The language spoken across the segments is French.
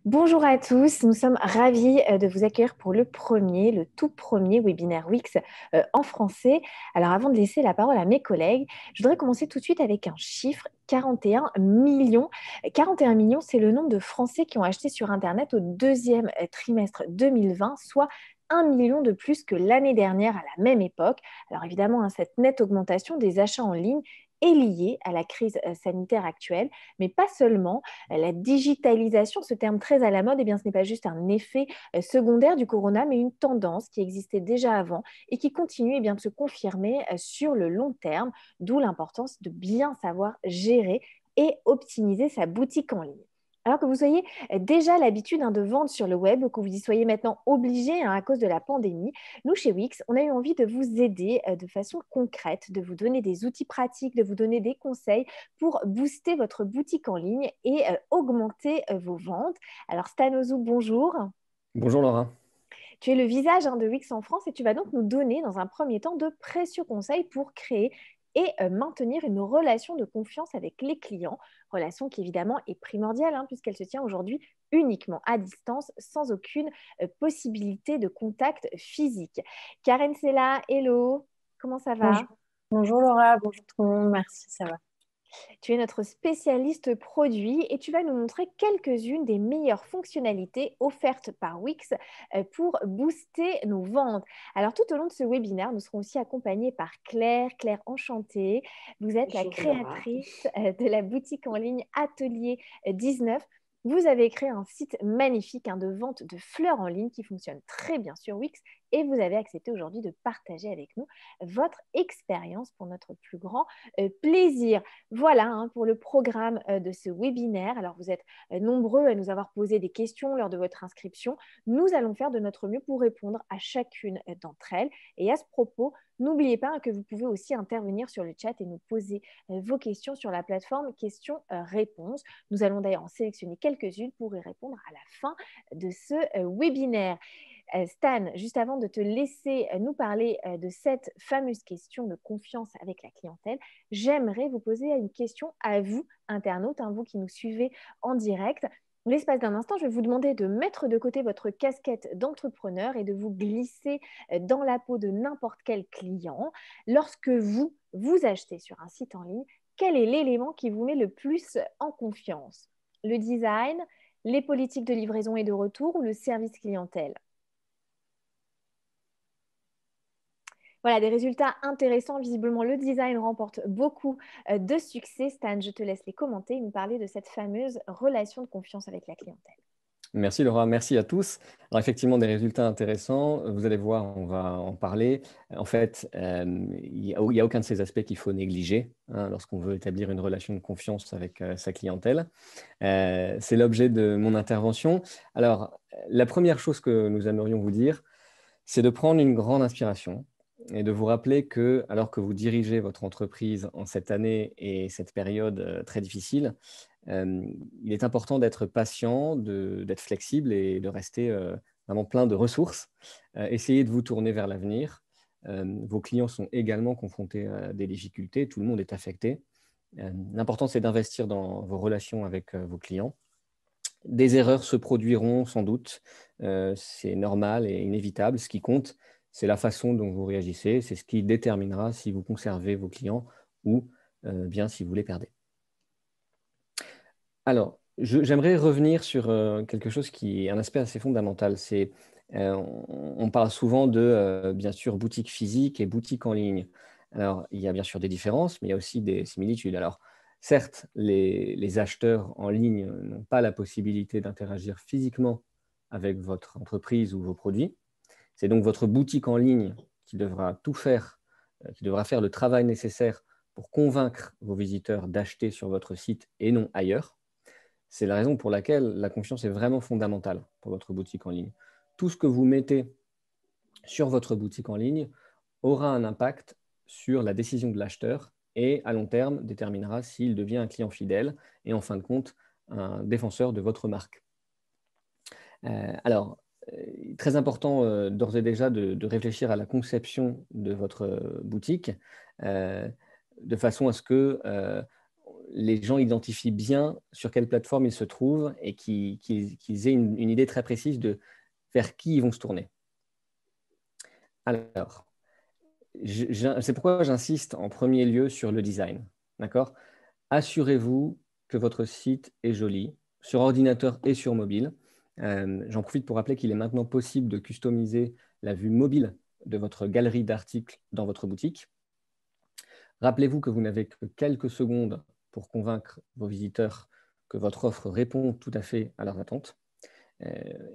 Bonjour à tous, nous sommes ravis de vous accueillir pour le tout premier webinaire Wix en français. Alors avant de laisser la parole à mes collègues, je voudrais commencer tout de suite avec un chiffre, 41 millions. 41 millions, c'est le nombre de Français qui ont acheté sur Internet au deuxième trimestre 2020, soit 1 million de plus que l'année dernière à la même époque. Alors évidemment, cette nette augmentation des achats en ligne est liée à la crise sanitaire actuelle, mais pas seulement. La digitalisation, ce terme très à la mode, eh bien, ce n'est pas juste un effet secondaire du corona, mais une tendance qui existait déjà avant et qui continue eh bien, de se confirmer sur le long terme, d'où l'importance de bien savoir gérer et optimiser sa boutique en ligne. Alors que vous soyez déjà l'habitude de vendre sur le web, que vous y soyez maintenant obligé à cause de la pandémie, nous, chez Wix, on a eu envie de vous aider de façon concrète, de vous donner des outils pratiques, de vous donner des conseils pour booster votre boutique en ligne et augmenter vos ventes. Alors, Stan Ozou, bonjour. Bonjour Laura. Tu es le visage de Wix en France et tu vas donc nous donner dans un premier temps de précieux conseils pour créer et maintenir une relation de confiance avec les clients, relation qui évidemment est primordiale puisqu'elle se tient aujourd'hui uniquement à distance, sans aucune possibilité de contact physique. Karen Sella, hello, comment ça va? Bonjour, bonjour Laura, bonjour tout le monde, merci, ça va. Tu es notre spécialiste produit et tu vas nous montrer quelques-unes des meilleures fonctionnalités offertes par Wix pour booster nos ventes. Alors, tout au long de ce webinaire, nous serons aussi accompagnés par Claire, Claire Enchantée. Vous êtes la Bonjour Laura. créatrice de la boutique en ligne Atelier 19. Vous avez créé un site magnifique de vente de fleurs en ligne qui fonctionne très bien sur Wix et vous avez accepté aujourd'hui de partager avec nous votre expérience pour notre plus grand plaisir. Voilà pour le programme de ce webinaire. Alors, vous êtes nombreux à nous avoir posé des questions lors de votre inscription. Nous allons faire de notre mieux pour répondre à chacune d'entre elles. Et à ce propos, n'oubliez pas que vous pouvez aussi intervenir sur le chat et nous poser vos questions sur la plateforme questions-réponses. Nous allons d'ailleurs en sélectionner quelques-unes pour y répondre à la fin de ce webinaire. Stan, juste avant de te laisser nous parler de cette fameuse question de confiance avec la clientèle, j'aimerais vous poser une question à vous, internautes, vous qui nous suivez en direct. L'espace d'un instant, je vais vous demander de mettre de côté votre casquette d'entrepreneur et de vous glisser dans la peau de n'importe quel client. Lorsque vous achetez sur un site en ligne, quel est l'élément qui vous met le plus en confiance? Le design, les politiques de livraison et de retour ou le service clientèle? Voilà, des résultats intéressants. Visiblement, le design remporte beaucoup de succès. Stan, je te laisse les commenter et nous parler de cette fameuse relation de confiance avec la clientèle. Merci Laura, merci à tous. Alors effectivement, des résultats intéressants. Vous allez voir, on va en parler. En fait, il n'y a aucun de ces aspects qu'il faut négliger lorsqu'on veut établir une relation de confiance avec sa clientèle. C'est l'objet de mon intervention. Alors, la première chose que nous aimerions vous dire, c'est de prendre une grande inspiration et de vous rappeler que, alors que vous dirigez votre entreprise en cette année et cette période très difficile, il est important d'être patient, d'être flexible et de rester vraiment plein de ressources. Essayez de vous tourner vers l'avenir. Vos clients sont également confrontés à des difficultés, tout le monde est affecté. L'important, c'est d'investir dans vos relations avec vos clients. Des erreurs se produiront sans doute, c'est normal et inévitable. Ce qui compte, c'est la façon dont vous réagissez, c'est ce qui déterminera si vous conservez vos clients ou bien si vous les perdez. Alors, j'aimerais revenir sur quelque chose qui est un aspect assez fondamental. On parle souvent de, bien sûr, boutique physique et boutique en ligne. Alors, il y a bien sûr des différences, mais il y a aussi des similitudes. Alors, certes, les acheteurs en ligne n'ont pas la possibilité d'interagir physiquement avec votre entreprise ou vos produits. C'est donc votre boutique en ligne qui devra tout faire, qui devra faire le travail nécessaire pour convaincre vos visiteurs d'acheter sur votre site et non ailleurs. C'est la raison pour laquelle la confiance est vraiment fondamentale pour votre boutique en ligne. Tout ce que vous mettez sur votre boutique en ligne aura un impact sur la décision de l'acheteur et à long terme déterminera s'il devient un client fidèle et en fin de compte un défenseur de votre marque. Alors, très important d'ores et déjà de réfléchir à la conception de votre boutique de façon à ce que les gens identifient bien sur quelle plateforme ils se trouvent et qu'ils aient une idée très précise de vers qui ils vont se tourner. Alors, c'est pourquoi j'insiste en premier lieu sur le design. D'accord ? Assurez-vous que votre site est joli, sur ordinateur et sur mobile. J'en profite pour rappeler qu'il est maintenant possible de customiser la vue mobile de votre galerie d'articles dans votre boutique. Rappelez-vous que vous n'avez que quelques secondes pour convaincre vos visiteurs que votre offre répond tout à fait à leurs attentes.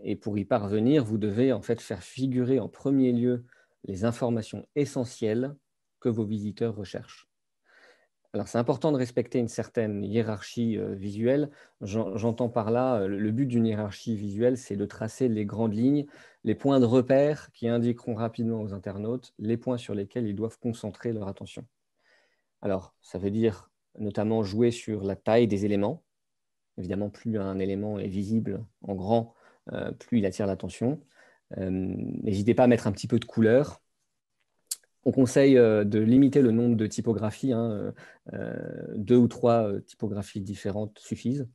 Et pour y parvenir, vous devez en fait faire figurer en premier lieu les informations essentielles que vos visiteurs recherchent. Alors, c'est important de respecter une certaine hiérarchie visuelle. J'entends par là, le but d'une hiérarchie visuelle, c'est de tracer les grandes lignes, les points de repère qui indiqueront rapidement aux internautes les points sur lesquels ils doivent concentrer leur attention. Alors, ça veut dire notamment jouer sur la taille des éléments. Évidemment, plus un élément est visible en grand, plus il attire l'attention. N'hésitez pas à mettre un petit peu de couleur. On conseille de limiter le nombre de typographies. 2 ou 3 typographies différentes suffisent.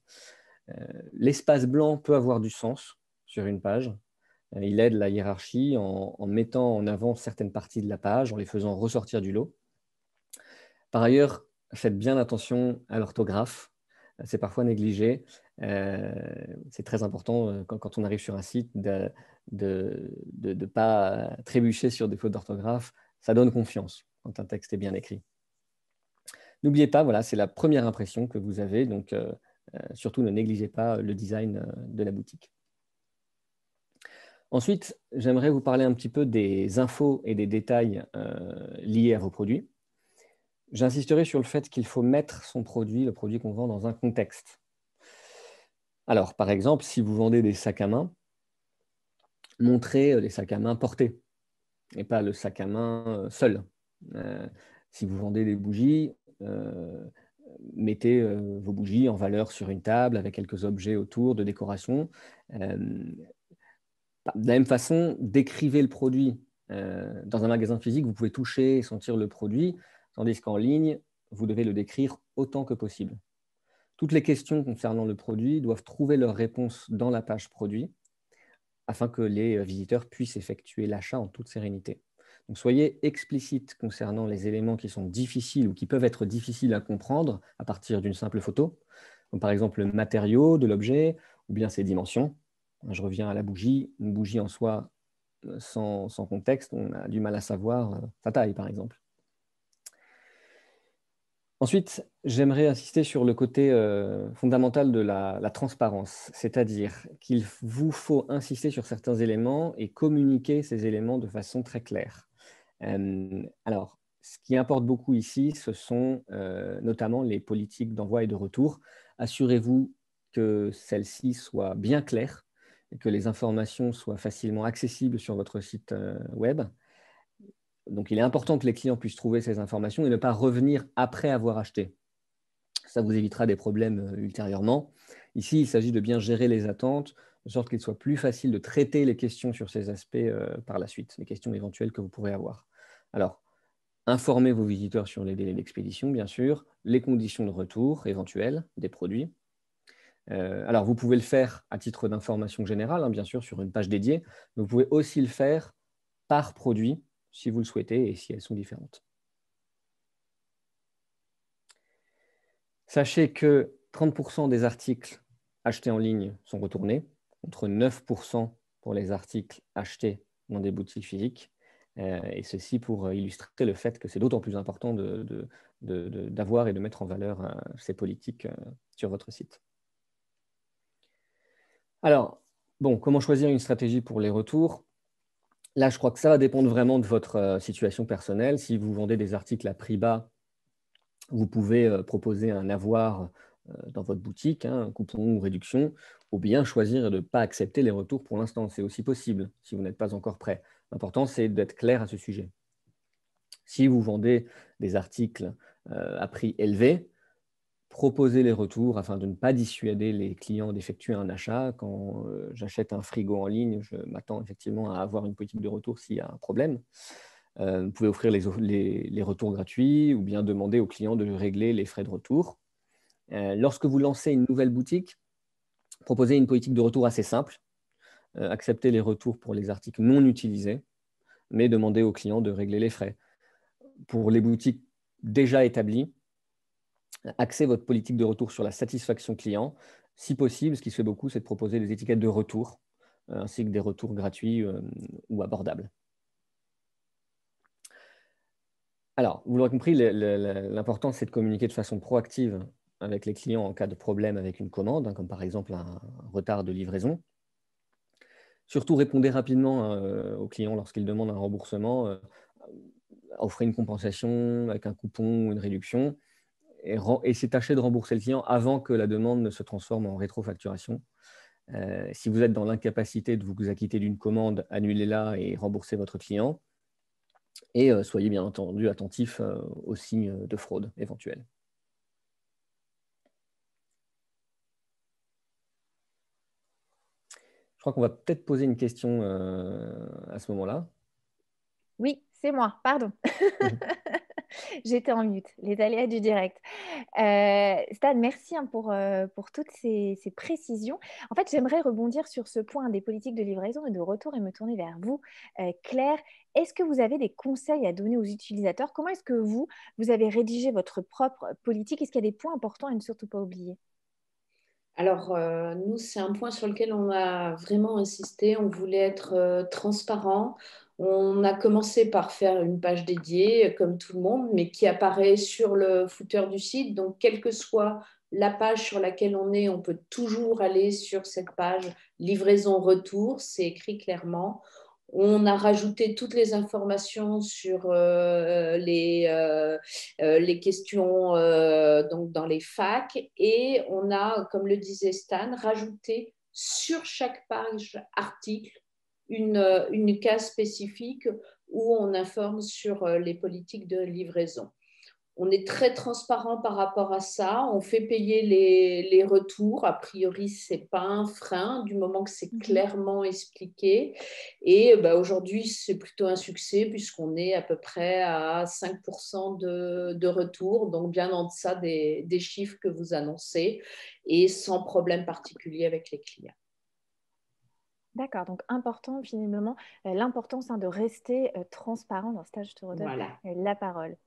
L'espace blanc peut avoir du sens sur une page. Il aide la hiérarchie en mettant en avant certaines parties de la page, en les faisant ressortir du lot. Par ailleurs, faites bien attention à l'orthographe. C'est parfois négligé. C'est très important quand on arrive sur un site de ne pas trébucher sur des fautes d'orthographe. Ça donne confiance quand un texte est bien écrit. N'oubliez pas, voilà, c'est la première impression que vous avez, donc surtout ne négligez pas le design de la boutique. Ensuite, j'aimerais vous parler un petit peu des infos et des détails liés à vos produits. J'insisterai sur le fait qu'il faut mettre son produit, le produit qu'on vend, dans un contexte. Alors, par exemple, si vous vendez des sacs à main, montrez les sacs à main portés et pas le sac à main seul. Si vous vendez des bougies, mettez vos bougies en valeur sur une table avec quelques objets autour de décoration. De la même façon, décrivez le produit. Dans un magasin physique, vous pouvez toucher et sentir le produit, tandis qu'en ligne, vous devez le décrire autant que possible. Toutes les questions concernant le produit doivent trouver leur réponse dans la page produit afin que les visiteurs puissent effectuer l'achat en toute sérénité. Donc, soyez explicite concernant les éléments qui sont difficiles ou qui peuvent être difficiles à comprendre à partir d'une simple photo, comme par exemple le matériau de l'objet ou bien ses dimensions. Je reviens à la bougie. Une bougie en soi, sans contexte, on a du mal à savoir sa taille, par exemple. Ensuite, j'aimerais insister sur le côté fondamental de la transparence, c'est-à-dire qu'il vous faut insister sur certains éléments et communiquer ces éléments de façon très claire. Alors, ce qui importe beaucoup ici, ce sont notamment les politiques d'envoi et de retour. Assurez-vous que celles-ci soient bien claires et que les informations soient facilement accessibles sur votre site web. Donc, il est important que les clients puissent trouver ces informations et ne pas revenir après avoir acheté. Ça vous évitera des problèmes ultérieurement. Ici, il s'agit de bien gérer les attentes, de sorte qu'il soit plus facile de traiter les questions sur ces aspects par la suite, les questions éventuelles que vous pourrez avoir. Alors, informez vos visiteurs sur les délais d'expédition, bien sûr, les conditions de retour éventuelles des produits. Alors, vous pouvez le faire à titre d'information générale, bien sûr, sur une page dédiée, mais vous pouvez aussi le faire par produit, si vous le souhaitez et si elles sont différentes. Sachez que 30% des articles achetés en ligne sont retournés, contre 9% pour les articles achetés dans des boutiques physiques. Et ceci pour illustrer le fait que c'est d'autant plus important d'avoir et de mettre en valeur ces politiques sur votre site. Alors, bon, comment choisir une stratégie pour les retours ? Là, je crois que ça va dépendre vraiment de votre situation personnelle. Si vous vendez des articles à prix bas, vous pouvez proposer un avoir dans votre boutique, un coupon ou réduction, ou bien choisir de ne pas accepter les retours pour l'instant. C'est aussi possible si vous n'êtes pas encore prêt. L'important, c'est d'être clair à ce sujet. Si vous vendez des articles à prix élevé, proposez les retours afin de ne pas dissuader les clients d'effectuer un achat. Quand j'achète un frigo en ligne, je m'attends effectivement à avoir une politique de retour s'il y a un problème. Vous pouvez offrir les retours gratuits ou bien demander aux clients de régler les frais de retour. Lorsque vous lancez une nouvelle boutique, proposez une politique de retour assez simple. Acceptez les retours pour les articles non utilisés, mais demandez aux clients de régler les frais. Pour les boutiques déjà établies, axez votre politique de retour sur la satisfaction client. Si possible, ce qui se fait beaucoup, c'est de proposer des étiquettes de retour, ainsi que des retours gratuits ou abordables. Alors, vous l'aurez compris, l'important, c'est de communiquer de façon proactive avec les clients en cas de problème avec une commande, comme par exemple un retard de livraison. Surtout, répondez rapidement aux clients lorsqu'ils demandent un remboursement, offrez une compensation avec un coupon ou une réduction, et c'est tâcher de rembourser le client avant que la demande ne se transforme en rétrofacturation. Si vous êtes dans l'incapacité de vous acquitter d'une commande, annulez-la et remboursez votre client. Et soyez bien entendu attentif aux signes de fraude éventuels. Je crois qu'on va peut-être poser une question à ce moment-là. Oui, c'est moi, pardon. J'étais en mute, les aléas du direct. Stan, merci pour toutes ces précisions. En fait, j'aimerais rebondir sur ce point des politiques de livraison et de retour et me tourner vers vous, Claire. Est-ce que vous avez des conseils à donner aux utilisateurs? Comment est-ce que vous avez rédigé votre propre politique? Est-ce qu'il y a des points importants à ne surtout pas oublier? Alors, nous, c'est un point sur lequel on a vraiment insisté. On voulait être transparent. On a commencé par faire une page dédiée, comme tout le monde, mais qui apparaît sur le footer du site. Donc, quelle que soit la page sur laquelle on est, on peut toujours aller sur cette page livraison-retour. C'est écrit clairement. On a rajouté toutes les informations sur les questions donc dans les facs, et on a, comme le disait Stan, rajouté sur chaque page article une case spécifique où on informe sur les politiques de livraison. On est très transparent par rapport à ça. On fait payer les retours. A priori, ce n'est pas un frein du moment que c'est clairement expliqué. Et aujourd'hui, c'est plutôt un succès puisqu'on est à peu près à 5% de retours, donc bien en deçà des chiffres que vous annoncez et sans problème particulier avec les clients. D'accord, donc important finalement, l'importance de rester transparent. Dans ce cas, je te redonne la parole.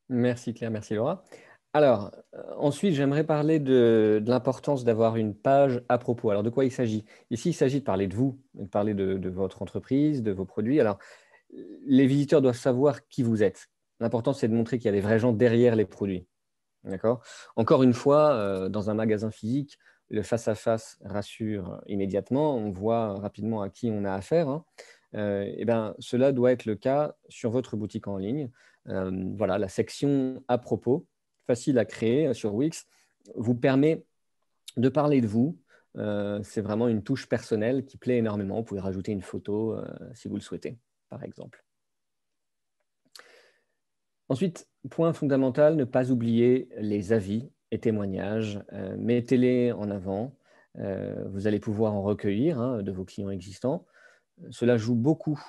Merci Claire, merci Laura. Alors, ensuite, j'aimerais parler de l'importance d'avoir une page à propos. Alors, de quoi il s'agit? Ici, il s'agit de parler de vous, de parler de votre entreprise, de vos produits. Alors, les visiteurs doivent savoir qui vous êtes. L'important, c'est de montrer qu'il y a des vrais gens derrière les produits. D'accord? Encore une fois, dans un magasin physique, le face-à-face rassure immédiatement. On voit rapidement à qui on a affaire, hein. Eh ben, cela doit être le cas sur votre boutique en ligne. Voilà, la section à propos, facile à créer sur Wix, vous permet de parler de vous. C'est vraiment une touche personnelle qui plaît énormément. Vous pouvez rajouter une photo si vous le souhaitez, par exemple. Ensuite, point fondamental, ne pas oublier les avis et témoignages. Mettez-les en avant. Vous allez pouvoir en recueillir de vos clients existants. Cela joue beaucoup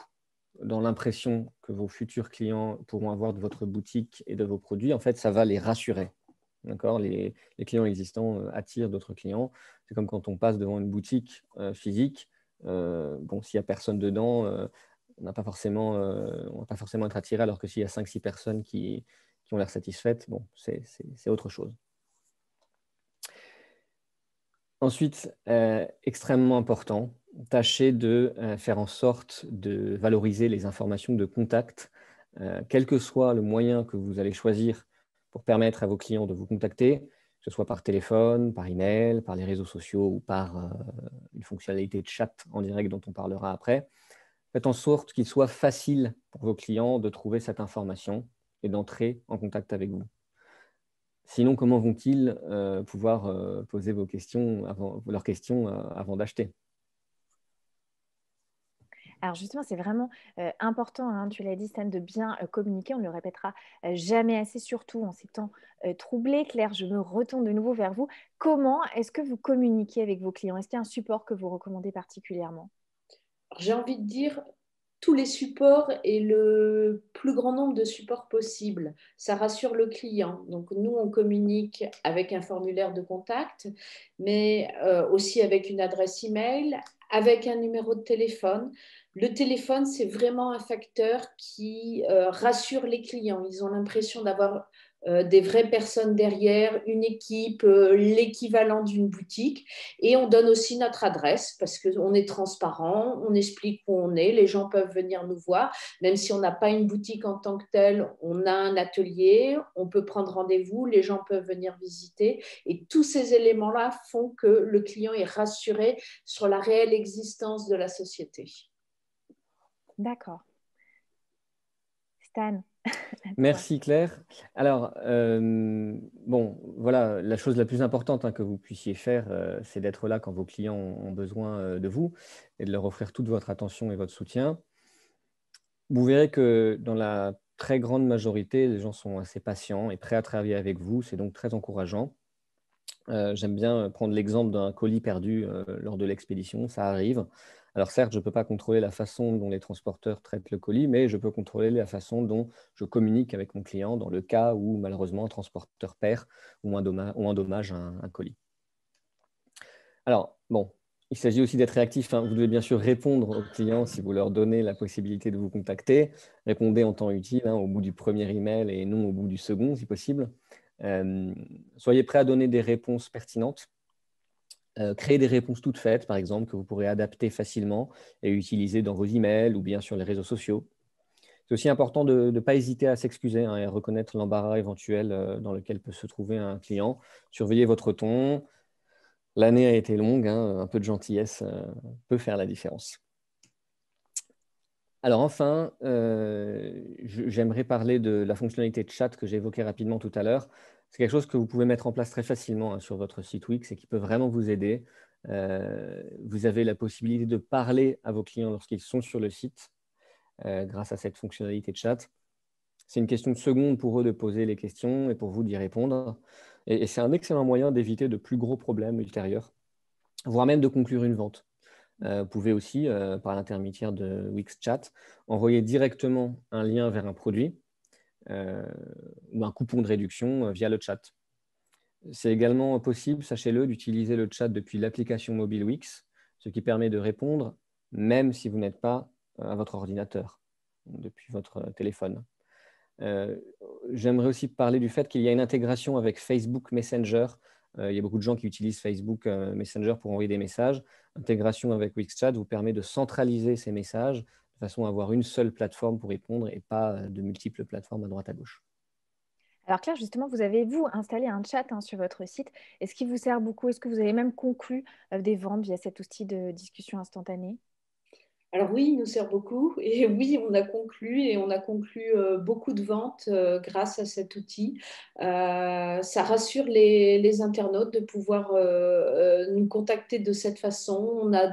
dans l'impression que vos futurs clients pourront avoir de votre boutique et de vos produits. En fait, ça va les rassurer. Les clients existants attirent d'autres clients. C'est comme quand on passe devant une boutique physique. Bon, s'il n'y a personne dedans, on va pas forcément être attiré, alors que s'il y a 5-6 personnes qui ont l'air satisfaites, bon, c'est autre chose. Ensuite, extrêmement important, tâchez de faire en sorte de valoriser les informations de contact, quel que soit le moyen que vous allez choisir pour permettre à vos clients de vous contacter, que ce soit par téléphone, par email, par les réseaux sociaux ou par une fonctionnalité de chat en direct dont on parlera après. Faites en sorte qu'il soit facile pour vos clients de trouver cette information et d'entrer en contact avec vous. Sinon, comment vont-ils pouvoir poser leurs questions avant d'acheter? Alors justement, c'est vraiment important, hein, tu l'as dit Stan, de bien communiquer. On ne le répétera jamais assez, surtout en ces temps troublés. Claire, je me retourne de nouveau vers vous. Comment est-ce que vous communiquez avec vos clients? Est-ce qu'il y a un support que vous recommandez particulièrement? J'ai envie de dire tous les supports et le plus grand nombre de supports possible. Ça rassure le client. Donc, nous, on communique avec un formulaire de contact, mais aussi avec une adresse email, avec un numéro de téléphone. Le téléphone, c'est vraiment un facteur qui rassure les clients. Ils ont l'impression d'avoir des vraies personnes derrière, une équipe, l'équivalent d'une boutique. Et on donne aussi notre adresse parce qu'on est transparent, on explique où on est, les gens peuvent venir nous voir. Même si on n'a pas une boutique en tant que telle, on a un atelier, on peut prendre rendez-vous, les gens peuvent venir visiter. Et tous ces éléments-là font que le client est rassuré sur la réelle existence de la société. D'accord. Stan. Merci Claire. Alors, bon, voilà, la chose la plus importante que vous puissiez faire, c'est d'être là quand vos clients ont besoin de vous et de leur offrir toute votre attention et votre soutien. Vous verrez que dans la très grande majorité, les gens sont assez patients et prêts à travailler avec vous. C'est donc très encourageant. J'aime bien prendre l'exemple d'un colis perdu lors de l'expédition. Ça arrive. Alors certes, je ne peux pas contrôler la façon dont les transporteurs traitent le colis, mais je peux contrôler la façon dont je communique avec mon client dans le cas où malheureusement un transporteur perd ou endommage un colis. Alors, bon, il s'agit aussi d'être réactif. Vous devez bien sûr répondre aux clients si vous leur donnez la possibilité de vous contacter. Répondez en temps utile, au bout du premier email et non au bout du second, si possible. Soyez prêts à donner des réponses pertinentes. Créez des réponses toutes faites, par exemple, que vous pourrez adapter facilement et utiliser dans vos emails ou bien sur les réseaux sociaux. C'est aussi important de ne pas hésiter à s'excuser et à reconnaître l'embarras éventuel dans lequel peut se trouver un client. Surveillez votre ton. L'année a été longue, un peu de gentillesse peut faire la différence. Alors enfin, j'aimerais parler de la fonctionnalité de chat que j'ai évoquée rapidement tout à l'heure. C'est quelque chose que vous pouvez mettre en place très facilement sur votre site Wix et qui peut vraiment vous aider. Vous avez la possibilité de parler à vos clients lorsqu'ils sont sur le site grâce à cette fonctionnalité de chat. C'est une question de secondes pour eux de poser les questions et pour vous d'y répondre. Et c'est un excellent moyen d'éviter de plus gros problèmes ultérieurs, voire même de conclure une vente. Vous pouvez aussi, par l'intermédiaire de Wix Chat, envoyer directement un lien vers un produit ou un coupon de réduction via le chat. C'est également possible, sachez-le, d'utiliser le chat depuis l'application mobile Wix, ce qui permet de répondre même si vous n'êtes pas à votre ordinateur, depuis votre téléphone. J'aimerais aussi parler du fait qu'il y a une intégration avec Facebook Messenger. Il y a beaucoup de gens qui utilisent Facebook Messenger pour envoyer des messages. L'intégration avec WixChat vous permet de centraliser ces messages de façon à avoir une seule plateforme pour répondre et pas de multiples plateformes à droite à gauche. Alors Claire, justement, vous avez, vous, installé un chat sur votre site. Est-ce qu'il vous sert beaucoup? Est-ce que vous avez même conclu des ventes via cet outil de discussion instantanée? Alors oui, il nous sert beaucoup et oui, on a conclu beaucoup de ventes grâce à cet outil. Ça rassure les internautes de pouvoir nous contacter de cette façon. On a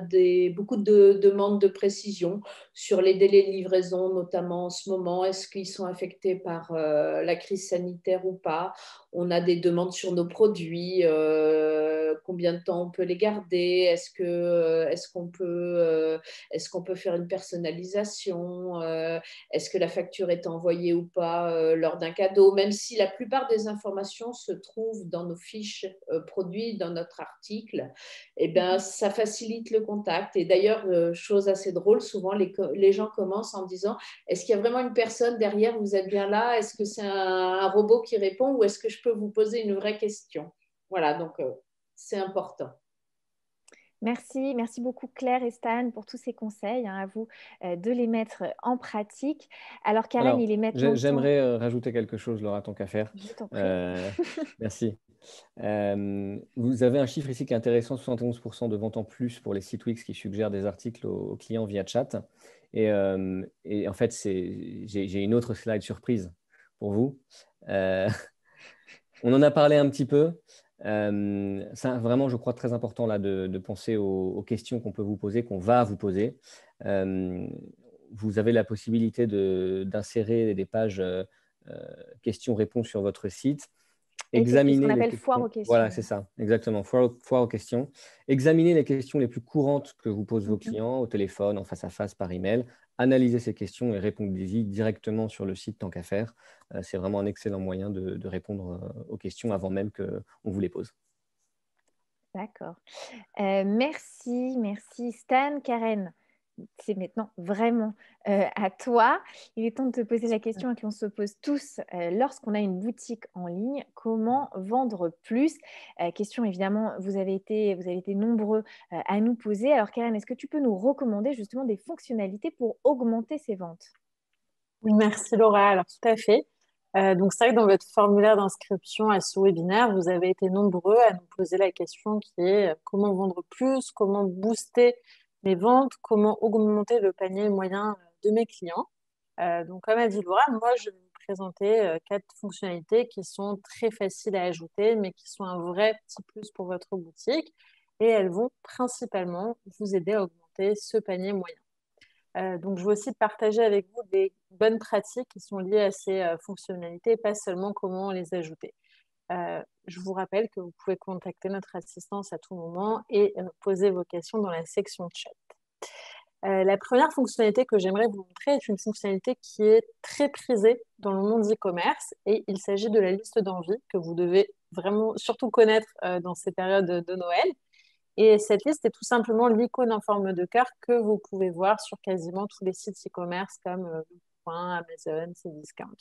beaucoup de demandes de précision sur les délais de livraison, notamment en ce moment. Est-ce qu'ils sont affectés par la crise sanitaire ou pas? On a des demandes sur nos produits, combien de temps on peut les garder? Est-ce qu'on peut faire une personnalisation? Est-ce que la facture est envoyée ou pas lors d'un cadeau? Même si la plupart des informations se trouvent dans nos fiches produits, dans notre article, eh ben, ça facilite le contact. Et d'ailleurs, chose assez drôle, souvent les gens commencent en disant: est-ce qu'il y a vraiment une personne derrière? Vous êtes bien là? Est-ce que c'est un robot qui répond ou est-ce que je peux vous poser une vraie question? Voilà, donc c'est important. Merci beaucoup Claire et Stan pour tous ces conseils, à vous de les mettre en pratique. Alors Karen, Alors, il est maintenant le temps. j'aimerais rajouter quelque chose, Laura, tant qu'à faire. Je t'en prie. Merci. Vous avez un chiffre ici qui est intéressant, 71% de ventes en plus pour les sites Wix qui suggèrent des articles aux clients via chat. Et en fait, j'ai une autre slide surprise pour vous. On en a parlé un petit peu. C'est vraiment, je crois, très important là, de penser aux questions qu'on peut vous poser, qu'on va vous poser. Vous avez la possibilité d'insérer des pages questions-réponses sur votre site. Et c'est ce qu'on examinez les appelle foire questions. aux questions. Voilà, c'est ça, exactement, foire aux questions. Examinez les questions les plus courantes que vous posent vos clients au téléphone, en face à face, par email. Analysez ces questions et répondez-y directement sur le site tant qu'à faire. C'est vraiment un excellent moyen de répondre aux questions avant même qu'on vous les pose. D'accord. Merci Stan. Karen, c'est maintenant vraiment à toi. Il est temps de te poser la question que l'on se pose tous lorsqu'on a une boutique en ligne. Comment vendre plus? Question évidemment, vous avez été nombreux à nous poser. Alors Karen, est-ce que tu peux nous recommander justement des fonctionnalités pour augmenter ses ventes? Oui, merci Laura. Alors, tout à fait. Donc, c'est vrai que dans votre formulaire d'inscription à ce webinaire, vous avez été nombreux à nous poser la question qui est comment vendre plus, comment booster mes ventes, comment augmenter le panier moyen de mes clients. Donc, comme a dit Laura, moi, je vais vous présenter 4 fonctionnalités qui sont très faciles à ajouter, mais qui sont un vrai petit plus pour votre boutique. Et elles vont principalement vous aider à augmenter ce panier moyen. Donc, je vais aussi partager avec vous des bonnes pratiques qui sont liées à ces fonctionnalités, pas seulement comment les ajouter. Je vous rappelle que vous pouvez contacter notre assistance à tout moment et poser vos questions dans la section chat. La première fonctionnalité que j'aimerais vous montrer est une fonctionnalité qui est très prisée dans le monde e-commerce et il s'agit de la liste d'envie que vous devez vraiment surtout connaître dans ces périodes de Noël. Et cette liste est tout simplement l'icône en forme de cœur que vous pouvez voir sur quasiment tous les sites e-commerce comme Leboncoin, Amazon, Cdiscount.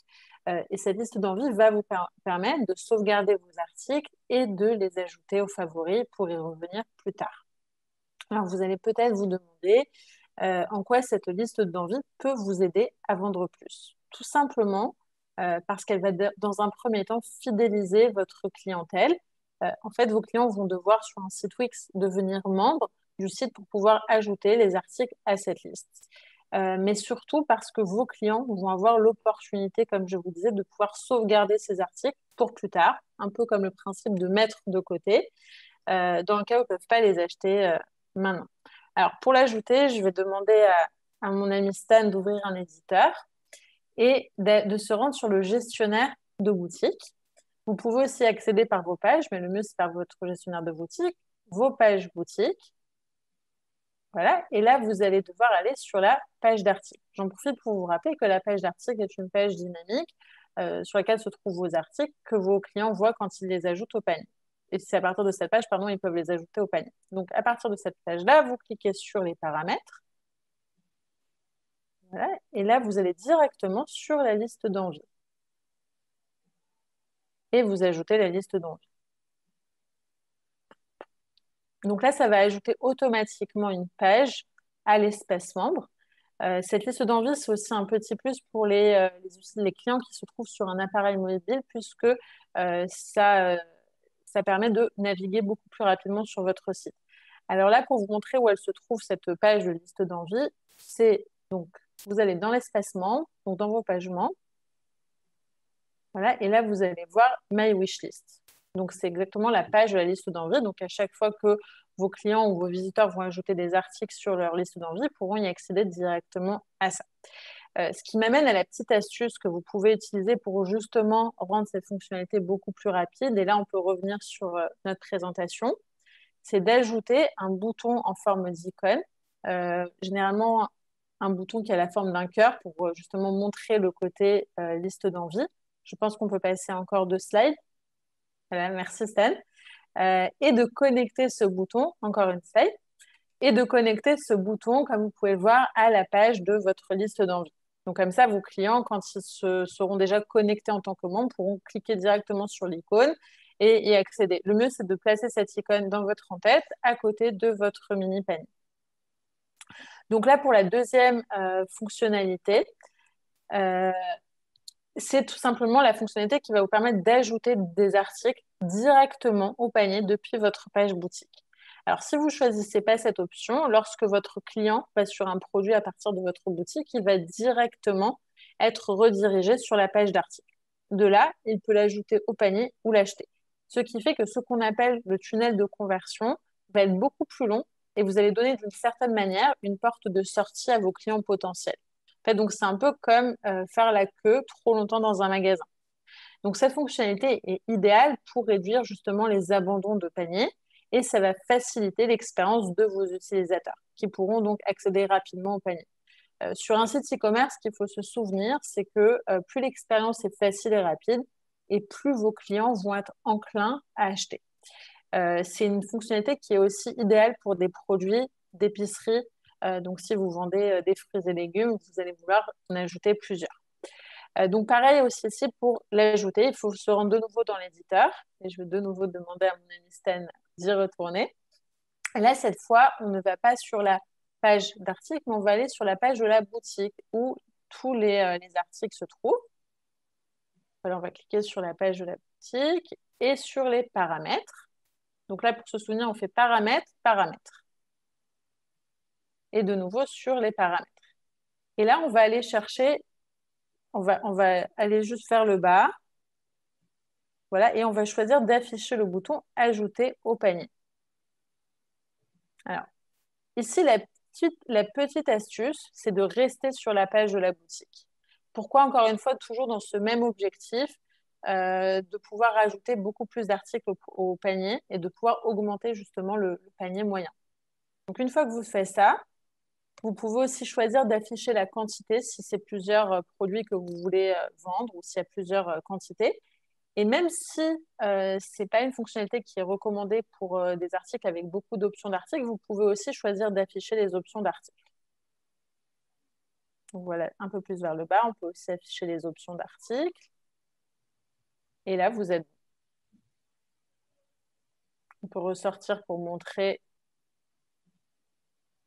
Et cette liste d'envie va vous permettre de sauvegarder vos articles et de les ajouter aux favoris pour y revenir plus tard. Alors, vous allez peut-être vous demander en quoi cette liste d'envie peut vous aider à vendre plus. Tout simplement parce qu'elle va, dans un premier temps, fidéliser votre clientèle. En fait, vos clients vont devoir, sur un site Wix, devenir membres du site pour pouvoir ajouter les articles à cette liste. Mais surtout parce que vos clients vont avoir l'opportunité, comme je vous disais, de pouvoir sauvegarder ces articles pour plus tard, un peu comme le principe de mettre de côté, dans le cas où ils ne peuvent pas les acheter maintenant. Alors, pour l'ajouter, je vais demander à mon ami Stan d'ouvrir un éditeur et de se rendre sur le gestionnaire de boutique. Vous pouvez aussi accéder par vos pages, mais le mieux, c'est par votre gestionnaire de boutique, vos pages boutiques. Voilà. Et là, vous allez devoir aller sur la page d'article. J'en profite pour vous rappeler que la page d'article est une page dynamique sur laquelle se trouvent vos articles que vos clients voient quand ils les ajoutent au panier. Et c'est à partir de cette page, ils peuvent les ajouter au panier. Donc, à partir de cette page-là, vous cliquez sur les paramètres. Voilà. Et là, vous allez directement sur la liste d'envie. Et vous ajoutez la liste d'envie. Donc là, ça va ajouter automatiquement une page à l'espace membre. Cette liste d'envie, c'est aussi un petit plus pour les clients qui se trouvent sur un appareil mobile, puisque ça permet de naviguer beaucoup plus rapidement sur votre site. Alors là, pour vous montrer où elle se trouve, cette page de liste d'envie, c'est donc, vous allez dans l'espace membre, donc dans vos pages membres. Voilà, et là, vous allez voir My Wishlist. Donc, c'est exactement la page de la liste d'envie. Donc, à chaque fois que vos clients ou vos visiteurs vont ajouter des articles sur leur liste d'envie, ils pourront y accéder directement à ça. Ce qui m'amène à la petite astuce que vous pouvez utiliser pour justement rendre cette fonctionnalité beaucoup plus rapide. Et là, on peut revenir sur notre présentation. C'est d'ajouter un bouton en forme d'icône. Généralement, un bouton qui a la forme d'un cœur pour justement montrer le côté liste d'envie. Je pense qu'on peut passer encore 2 slides. Voilà, merci Stan. Et de connecter ce bouton, encore une slide, et de connecter ce bouton, comme vous pouvez le voir, à la page de votre liste d'envie. Donc comme ça, vos clients, quand ils seront déjà connectés en tant que membres, pourront cliquer directement sur l'icône et y accéder. Le mieux, c'est de placer cette icône dans votre en-tête, à côté de votre mini panier. Donc là, pour la deuxième fonctionnalité, c'est tout simplement la fonctionnalité qui va vous permettre d'ajouter des articles directement au panier depuis votre page boutique. Alors, si vous ne choisissez pas cette option, lorsque votre client va sur un produit à partir de votre boutique, il va directement être redirigé sur la page d'article. De là, il peut l'ajouter au panier ou l'acheter. Ce qui fait que ce qu'on appelle le tunnel de conversion va être beaucoup plus long et vous allez donner d'une certaine manière une porte de sortie à vos clients potentiels. En fait, donc, c'est un peu comme faire la queue trop longtemps dans un magasin. Donc, cette fonctionnalité est idéale pour réduire justement les abandons de panier et ça va faciliter l'expérience de vos utilisateurs qui pourront donc accéder rapidement au panier. Sur un site e-commerce, ce qu'il faut se souvenir, c'est que plus l'expérience est facile et rapide et plus vos clients vont être enclins à acheter. C'est une fonctionnalité qui est aussi idéale pour des produits d'épicerie. Donc, si vous vendez des fruits et légumes, vous allez vouloir en ajouter plusieurs. Donc, pareil aussi ici pour l'ajouter, il faut se rendre de nouveau dans l'éditeur. Et je vais de nouveau demander à mon ami Stan d'y retourner. Et là, cette fois, on ne va pas sur la page d'articles, mais on va aller sur la page de la boutique où tous les articles se trouvent. Alors, on va cliquer sur la page de la boutique et sur les paramètres. Donc là, pour se souvenir, on fait paramètres, paramètres. Et de nouveau sur les paramètres. Et là, on va aller chercher, on va aller juste faire le bas. Voilà, et on va choisir d'afficher le bouton Ajouter au panier. Alors, ici, la petite astuce, c'est de rester sur la page de la boutique. Pourquoi, encore une fois, toujours dans ce même objectif, de pouvoir rajouter beaucoup plus d'articles au panier et de pouvoir augmenter justement le panier moyen. Donc, une fois que vous faites ça, vous pouvez aussi choisir d'afficher la quantité si c'est plusieurs produits que vous voulez vendre ou s'il y a plusieurs quantités. Et même si ce n'est pas une fonctionnalité qui est recommandée pour des articles avec beaucoup d'options d'articles, vous pouvez aussi choisir d'afficher les options d'articles. Donc voilà, un peu plus vers le bas, on peut aussi afficher les options d'articles. Et là, vous êtes... On peut ressortir pour montrer...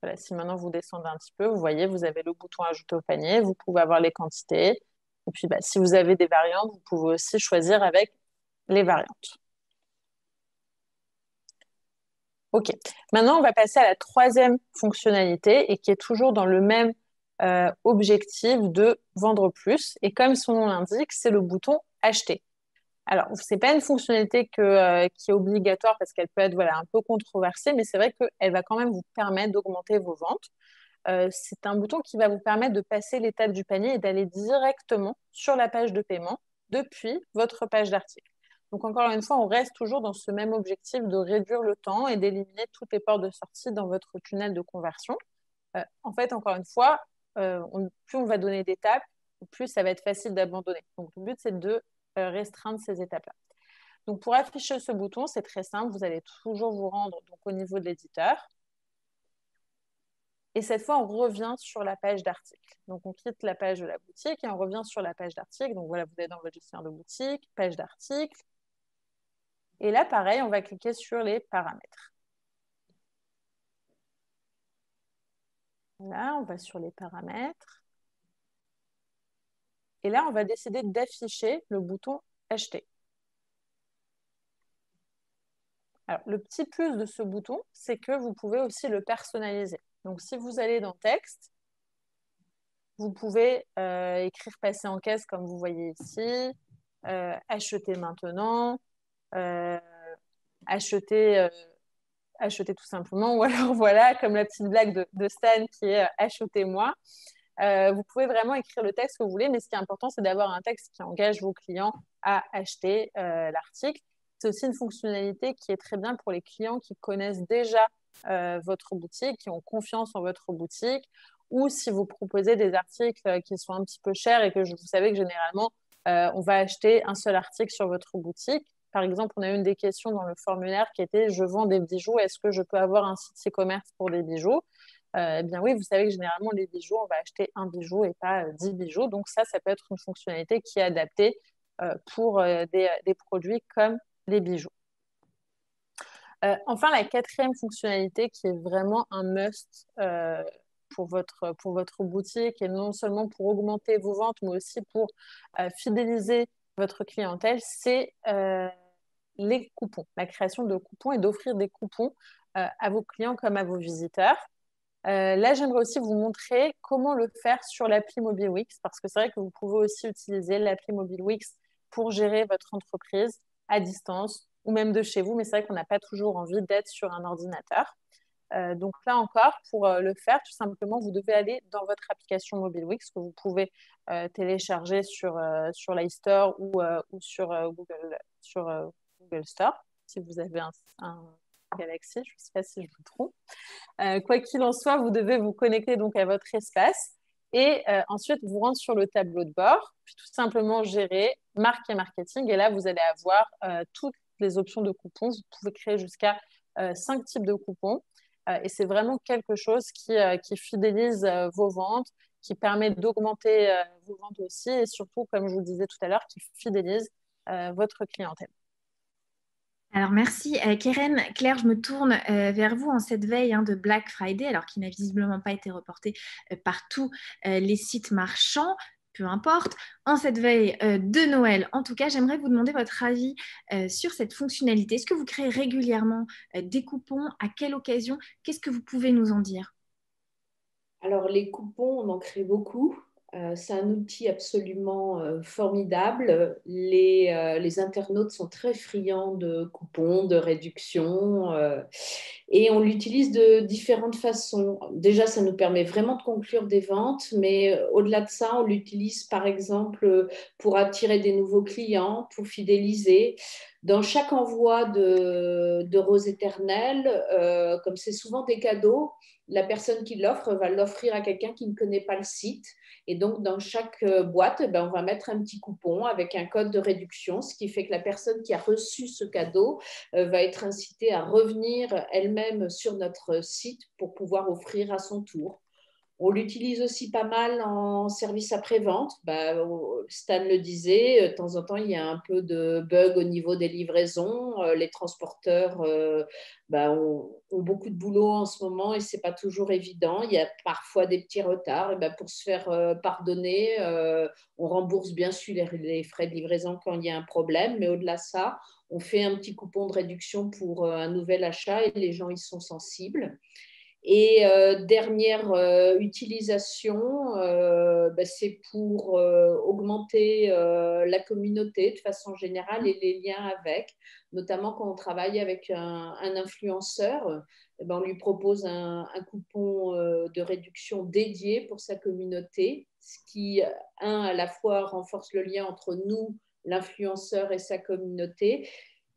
Voilà, si maintenant vous descendez un petit peu, vous voyez, vous avez le bouton Ajouter au panier, vous pouvez avoir les quantités. Et puis, si vous avez des variantes, vous pouvez aussi choisir avec les variantes. OK. Maintenant, on va passer à la troisième fonctionnalité et qui est toujours dans le même objectif de vendre plus. Et comme son nom l'indique, c'est le bouton Acheter. Alors, ce n'est pas une fonctionnalité qui est obligatoire parce qu'elle peut être un peu controversée, mais c'est vrai qu'elle va quand même vous permettre d'augmenter vos ventes. C'est un bouton qui va vous permettre de passer l'étape du panier et d'aller directement sur la page de paiement depuis votre page d'article. Donc, encore une fois, on reste toujours dans ce même objectif de réduire le temps et d'éliminer toutes les portes de sortie dans votre tunnel de conversion. En fait, encore une fois, plus on va donner d'étapes, plus ça va être facile d'abandonner. Donc, le but, c'est de restreindre ces étapes-là. Donc, pour afficher ce bouton, c'est très simple. Vous allez toujours vous rendre donc, au niveau de l'éditeur. Et cette fois, on revient sur la page d'article. Donc, on quitte la page de la boutique et on revient sur la page d'article. Donc, voilà, vous êtes dans votre gestionnaire de boutique, page d'article. Et là, pareil, on va cliquer sur les paramètres. Là, on va sur les paramètres. Et là, on va décider d'afficher le bouton Acheter. Alors, le petit plus de ce bouton, c'est que vous pouvez aussi le personnaliser. Donc, si vous allez dans Texte, vous pouvez écrire Passer en caisse comme vous voyez ici, acheter maintenant, acheter tout simplement, ou alors voilà, comme la petite blague de Stan qui est achetez-moi. Vous pouvez vraiment écrire le texte que vous voulez, mais ce qui est important, c'est d'avoir un texte qui engage vos clients à acheter l'article. C'est aussi une fonctionnalité qui est très bien pour les clients qui connaissent déjà votre boutique, qui ont confiance en votre boutique, ou si vous proposez des articles qui sont un petit peu chers et que vous savez que généralement, on va acheter un seul article sur votre boutique. Par exemple, on a eu une des questions dans le formulaire qui était « Je vends des bijoux, est-ce que je peux avoir un site e-commerce pour des bijoux ?» Eh bien oui, vous savez que généralement, les bijoux, on va acheter un bijou et pas 10 bijoux. Donc ça peut être une fonctionnalité qui est adaptée pour des produits comme les bijoux. Enfin, la quatrième fonctionnalité qui est vraiment un must pour votre boutique et non seulement pour augmenter vos ventes, mais aussi pour fidéliser votre clientèle, c'est les coupons, la création de coupons et d'offrir des coupons à vos clients comme à vos visiteurs. Là, j'aimerais aussi vous montrer comment le faire sur l'appli MobileWix parce que c'est vrai que vous pouvez aussi utiliser l'appli MobileWix pour gérer votre entreprise à distance ou même de chez vous, mais c'est vrai qu'on n'a pas toujours envie d'être sur un ordinateur. Donc là encore, pour le faire, tout simplement, vous devez aller dans votre application mobile Wix que vous pouvez télécharger sur l'iStore ou sur Google Store, si vous avez un Galaxy, je ne sais pas si je me trompe. Quoi qu'il en soit, vous devez vous connecter donc à votre espace et ensuite vous rendre sur le tableau de bord, puis tout simplement gérer marque et marketing. Et là, vous allez avoir toutes les options de coupons. Vous pouvez créer jusqu'à 5 types de coupons. Et c'est vraiment quelque chose qui fidélise vos ventes, qui permet d'augmenter vos ventes aussi et surtout, comme je vous le disais tout à l'heure, qui fidélise votre clientèle. Alors merci Keren. Claire, je me tourne vers vous en cette veille de Black Friday, alors qui n'a visiblement pas été reporté par tous les sites marchands, peu importe. En cette veille de Noël, en tout cas, j'aimerais vous demander votre avis sur cette fonctionnalité. Est-ce que vous créez régulièrement des coupons? À quelle occasion? Qu'est-ce que vous pouvez nous en dire? Alors, les coupons, on en crée beaucoup. C'est un outil absolument formidable. Les internautes sont très friands de coupons, de réductions, et on l'utilise de différentes façons. Déjà, ça nous permet vraiment de conclure des ventes, mais au-delà de ça, on l'utilise par exemple pour attirer des nouveaux clients, pour fidéliser. Dans chaque envoi de roses éternelles, comme c'est souvent des cadeaux, la personne qui l'offre va l'offrir à quelqu'un qui ne connaît pas le site. Et donc, dans chaque boîte, on va mettre un petit coupon avec un code de réduction, ce qui fait que la personne qui a reçu ce cadeau va être incitée à revenir elle-même sur notre site pour pouvoir offrir à son tour. On l'utilise aussi pas mal en service après-vente. Stan le disait, de temps en temps, il y a un peu de bug au niveau des livraisons. Les transporteurs ont beaucoup de boulot en ce moment et ce n'est pas toujours évident. Il y a parfois des petits retards. Et pour se faire pardonner, on rembourse bien sûr les frais de livraison quand il y a un problème. Mais au-delà de ça, on fait un petit coupon de réduction pour un nouvel achat et les gens y sont sensibles. Et dernière utilisation, c'est pour augmenter la communauté de façon générale et les liens avec, notamment quand on travaille avec un influenceur, on lui propose un coupon de réduction dédié pour sa communauté, ce qui, à la fois renforce le lien entre nous, l'influenceur et sa communauté,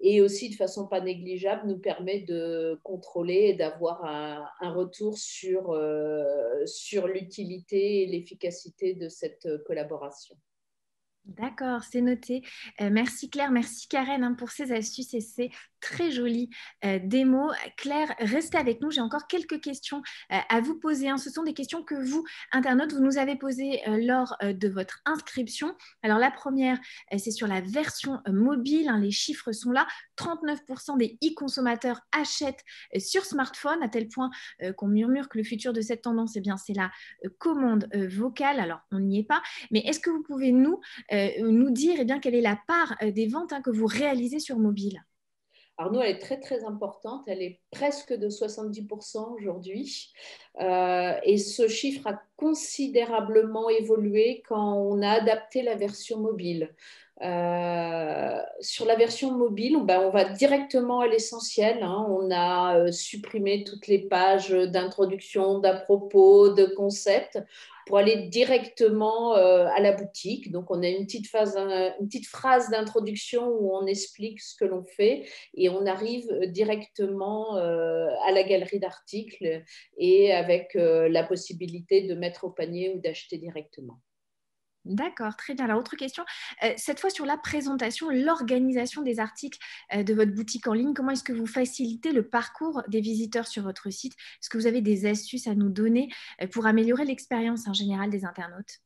et aussi de façon pas négligeable nous permet de contrôler et d'avoir un retour sur l'utilité et l'efficacité de cette collaboration. D'accord, c'est noté. Merci Claire, merci Karen pour ces astuces et ces très jolies démos. Claire, restez avec nous. J'ai encore quelques questions à vous poser. Ce sont des questions que vous, internautes, vous nous avez posées lors de votre inscription. Alors la première, c'est sur la version mobile. Les chiffres sont là. 39% des e-consommateurs achètent sur smartphone, à tel point qu'on murmure que le futur de cette tendance, c'est la commande vocale. Alors, on n'y est pas. Mais est-ce que vous pouvez nous dire quelle est la part des ventes que vous réalisez sur mobile? Alors nous, elle est très très importante, elle est presque de 70% aujourd'hui, et ce chiffre a considérablement évolué quand on a adapté la version mobile. Sur la version mobile, on va directement à l'essentiel. On a supprimé toutes les pages d'introduction, d'à propos, de concept pour aller directement à la boutique. Donc, on a une petite phrase d'introduction où on explique ce que l'on fait et on arrive directement à la galerie d'articles et avec la possibilité de mettre au panier ou d'acheter directement. D'accord, très bien. Alors, autre question, cette fois sur la présentation, l'organisation des articles de votre boutique en ligne, comment est-ce que vous facilitez le parcours des visiteurs sur votre site? Est-ce que vous avez des astuces à nous donner pour améliorer l'expérience en général des internautes?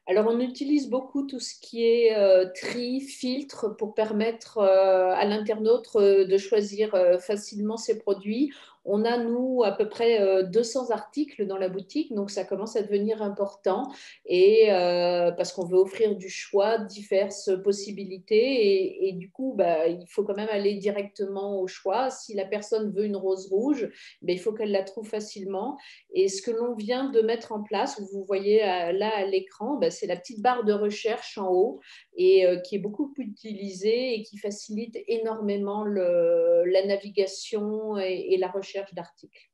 Alors, on utilise beaucoup tout ce qui est tri, filtre pour permettre à l'internaute de choisir facilement ses produits. On a, nous, à peu près 200 articles dans la boutique, donc ça commence à devenir important et parce qu'on veut offrir du choix, diverses possibilités et du coup, il faut quand même aller directement au choix. Si la personne veut une rose rouge, il faut qu'elle la trouve facilement. Et ce que l'on vient de mettre en place, vous voyez là à l'écran, c'est la petite barre de recherche en haut et qui est beaucoup utilisée et qui facilite énormément la navigation et la recherche d'articles.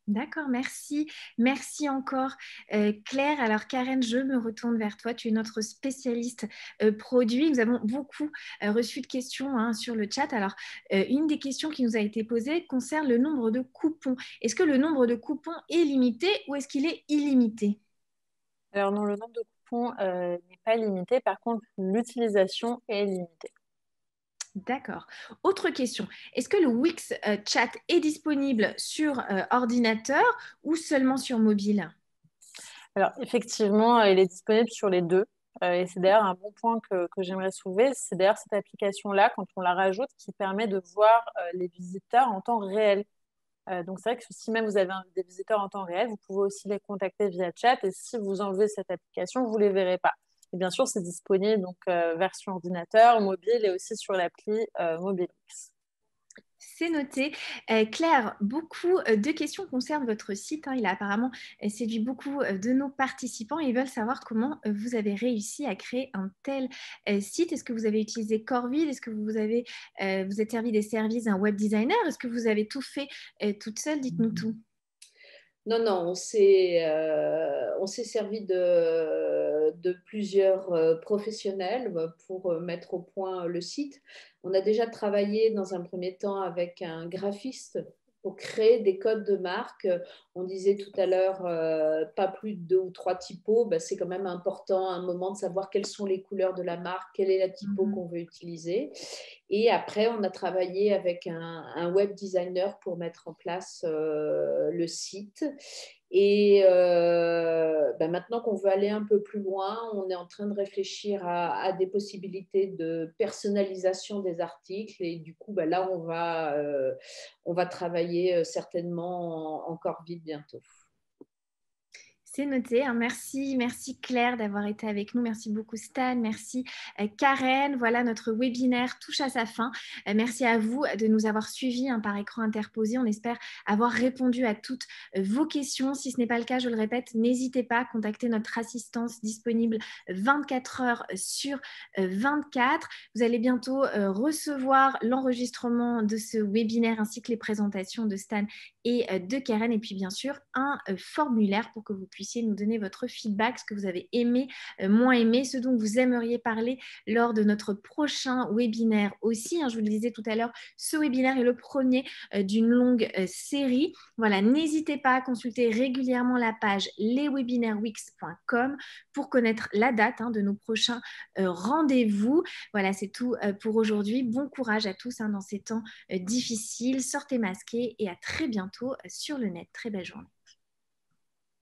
D'accord, merci. Merci encore, Claire. Alors, Karen, je me retourne vers toi. Tu es notre spécialiste produit. Nous avons beaucoup reçu de questions hein, sur le chat. Alors, une des questions qui nous a été posée concerne le nombre de coupons. Est-ce que le nombre de coupons est limité ou est-ce qu'il est illimité? Alors non, le nombre de coupons n'est pas limité. Par contre, l'utilisation est limitée. D'accord. Autre question. Est-ce que le Wix Chat est disponible sur ordinateur ou seulement sur mobile? Alors effectivement, il est disponible sur les deux. Et c'est d'ailleurs un bon point que j'aimerais soulever. C'est d'ailleurs cette application-là, quand on la rajoute, qui permet de voir les visiteurs en temps réel. Donc c'est vrai que si même vous avez des visiteurs en temps réel, vous pouvez aussi les contacter via chat. Et si vous enlevez cette application, vous ne les verrez pas. Et bien sûr, c'est disponible donc version ordinateur, mobile et aussi sur l'appli MobileX. C'est noté. Claire, beaucoup de questions concernent votre site. Hein. Il a apparemment séduit beaucoup de nos participants et ils veulent savoir comment vous avez réussi à créer un tel site. Est-ce que vous avez utilisé Corvid? Est-ce que vous êtes servi des services d'un web designer? Est-ce que vous avez tout fait toute seule? Dites-nous tout. Non, on s'est servi de plusieurs professionnels pour mettre au point le site. On a déjà travaillé dans un premier temps avec un graphiste pour créer des codes de marque. On disait tout à l'heure, pas plus de 2 ou 3 typos. Ben, c'est quand même important à un moment de savoir quelles sont les couleurs de la marque, quelle est la typo qu'on veut utiliser. Et après, on a travaillé avec un web designer pour mettre en place le site. Et maintenant qu'on veut aller un peu plus loin, on est en train de réfléchir à des possibilités de personnalisation des articles. Et du coup, là, on va travailler certainement encore vite bientôt. C'est noté. Hein. Merci Claire d'avoir été avec nous. Merci beaucoup Stan. Merci Karen. Voilà, notre webinaire touche à sa fin. Merci à vous de nous avoir suivis hein, par écran interposé. On espère avoir répondu à toutes vos questions. Si ce n'est pas le cas, je le répète, n'hésitez pas à contacter notre assistance disponible 24 heures sur 24. Vous allez bientôt recevoir l'enregistrement de ce webinaire ainsi que les présentations de Stan et de Karen. Et puis bien sûr, un formulaire pour que vous puissiez nous donner votre feedback, ce que vous avez aimé, moins aimé, ce dont vous aimeriez parler lors de notre prochain webinaire aussi. Hein, je vous le disais tout à l'heure, ce webinaire est le premier d'une longue série. Voilà, n'hésitez pas à consulter régulièrement la page leswebinaireswix.com pour connaître la date hein, de nos prochains rendez-vous. Voilà, c'est tout pour aujourd'hui. Bon courage à tous hein, dans ces temps difficiles. Sortez masqués et à très bientôt sur le net. Très belle journée.